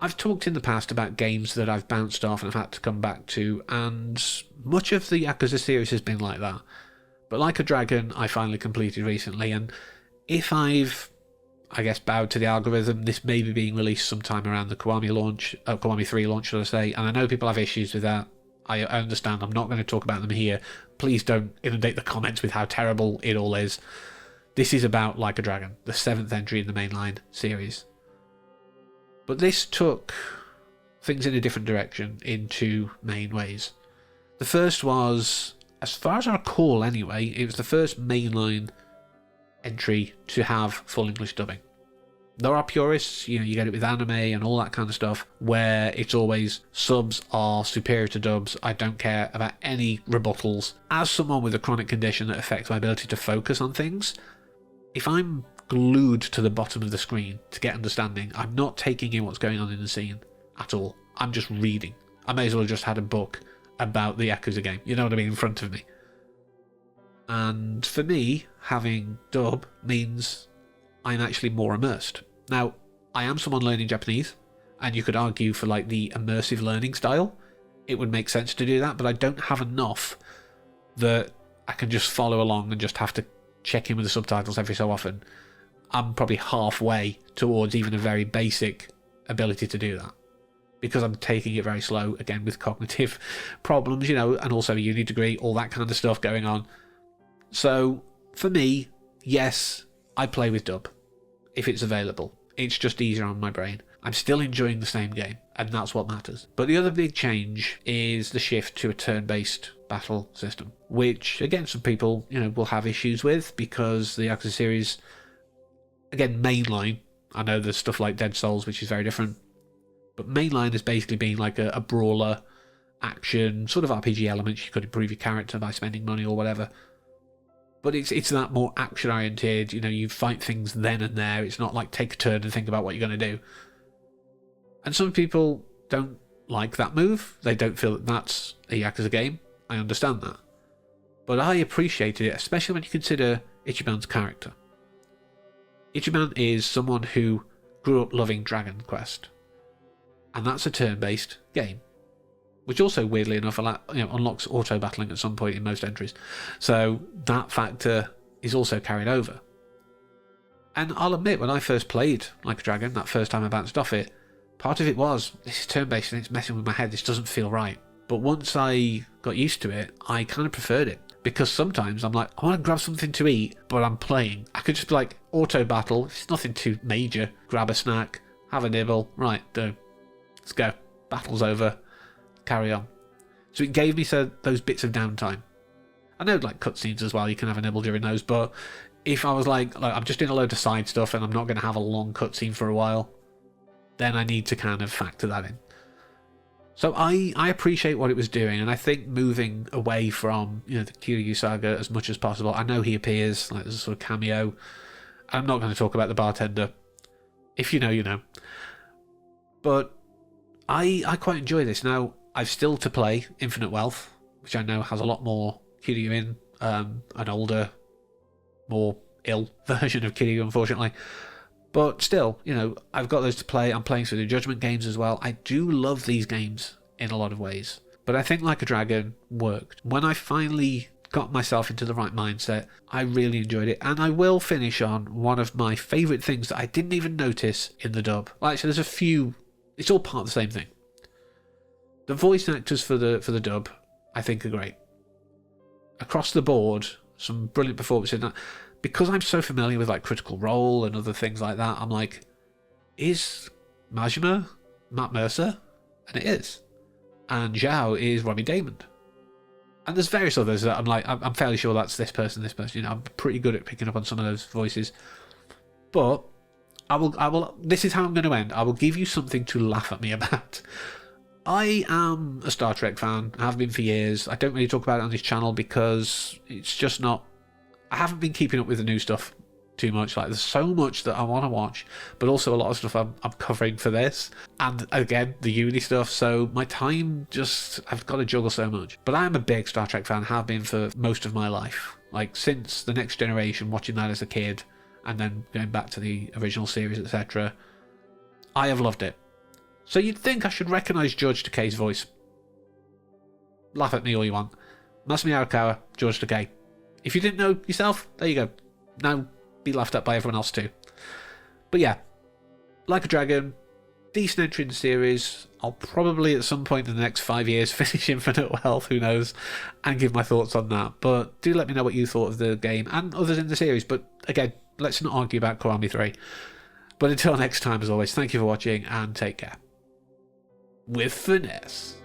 I've talked in the past about games that I've bounced off and I've had to come back to, and much of the Yakuza series has been like that. But Like a Dragon, I finally completed recently, and if I've, I guess, bowed to the algorithm, this may be being released sometime around the Kiwami launch, Kiwami 3 launch, should I say, and I know people have issues with that. I understand, I'm not going to talk about them here. Please don't inundate the comments with how terrible it all is. This is about Like a Dragon, the 7th entry in the mainline series. But this took things in a different direction in two main ways. The first was, as far as I recall anyway, it was the first mainline entry to have full English dubbing. There are purists, you get it with anime and all that kind of stuff, where it's always subs are superior to dubs. I don't care about any rebuttals. As someone with a chronic condition that affects my ability to focus on things, if I'm glued to the bottom of the screen to get understanding, I'm not taking in what's going on in the scene at all. I'm just reading. I may as well have just had a book about the Yakuza game, you know what I mean, in front of me. And for me, having dub means I'm actually more immersed. Now, I am someone learning Japanese, and you could argue for like the immersive learning style, it would make sense to do that, but I don't have enough that I can just follow along and just have to check in with the subtitles every so often. I'm probably halfway towards even a very basic ability to do that, because I'm taking it very slow, again with cognitive problems, and also a uni degree, all that kind of stuff going on. So for me, yes, I play with dub if it's available. It's just easier on my brain. I'm still enjoying the same game, and that's what matters. But the other big change is the shift to a turn-based battle system, which again some people will have issues with, because the Yakuza series, again, mainline, I know there's stuff like Dead Souls, which is very different, but mainline has basically been like a brawler, action, sort of RPG elements. You could improve your character by spending money or whatever. But it's that more action-oriented, you fight things then and there. It's not like take a turn and think about what you're going to do. And some people don't like that move. They don't feel that that's a Yakuza game. I understand that. But I appreciated it, especially when you consider Ichiban's character. Ichiban is someone who grew up loving Dragon Quest, and that's a turn-based game, which also, weirdly enough, unlocks auto-battling at some point in most entries. So that factor is also carried over. And I'll admit, when I first played Like a Dragon, that first time I bounced off it, part of it was, this is turn-based and it's messing with my head, this doesn't feel right. But once I got used to it, I kind of preferred it. Because sometimes I'm like, I want to grab something to eat, but I'm playing. I could just be like, auto-battle, it's nothing too major. Grab a snack, have a nibble, right, do. Let's go. Battle's over. Carry on. So it gave me those bits of downtime. I know, like cutscenes as well, you can have a nibble during those, but if I was like I'm just doing a load of side stuff and I'm not going to have a long cutscene for a while, then I need to kind of factor that in. So I appreciate what it was doing, and I think moving away from the Kiryu saga as much as possible. I know he appears, like there's a sort of cameo. I'm not going to talk about the bartender. If you know, you know. But I quite enjoy this. Now, I've still to play Infinite Wealth, which I know has a lot more Kiryu in, an older, more ill version of Kiryu, unfortunately. But still, I've got those to play. I'm playing through the Judgment games as well. I do love these games in a lot of ways. But I think Like a Dragon worked. When I finally got myself into the right mindset, I really enjoyed it. And I will finish on one of my favourite things that I didn't even notice in the dub. Well, actually, there's a few. It's all part of the same thing. The voice actors for the dub, I think, are great. Across the board, some brilliant performances. Because I'm so familiar with like Critical Role and other things like that, I'm like, is Majima Matt Mercer? And it is. And Zhao is Robbie Damon. And there's various others that I'm like, I'm fairly sure that's this person. I'm pretty good at picking up on some of those voices. But I will. This is how I'm going to end. I will give you something to laugh at me about. I am a Star Trek fan. I have been for years. I don't really talk about it on this channel because it's just not. I haven't been keeping up with the new stuff too much. Like, there's so much that I want to watch, but also a lot of stuff I'm covering for this. And again, the uni stuff. So my time I've got to juggle so much. But I am a big Star Trek fan, have been for most of my life. Like, since The Next Generation, watching that as a kid, and then going back to the original series, etc. I have loved it. So you'd think I should recognise George Takei's voice. Laugh at me all you want. Masumi Arakawa, George Takei. If you didn't know yourself, there you go. Now be laughed at by everyone else too. But yeah, Like a Dragon, decent entry in the series. I'll probably at some point in the next 5 years finish Infinite Wealth, who knows, and give my thoughts on that. But do let me know what you thought of the game and others in the series. But again, let's not argue about Kiwami 3. But until next time, as always, thank you for watching and take care. With finesse.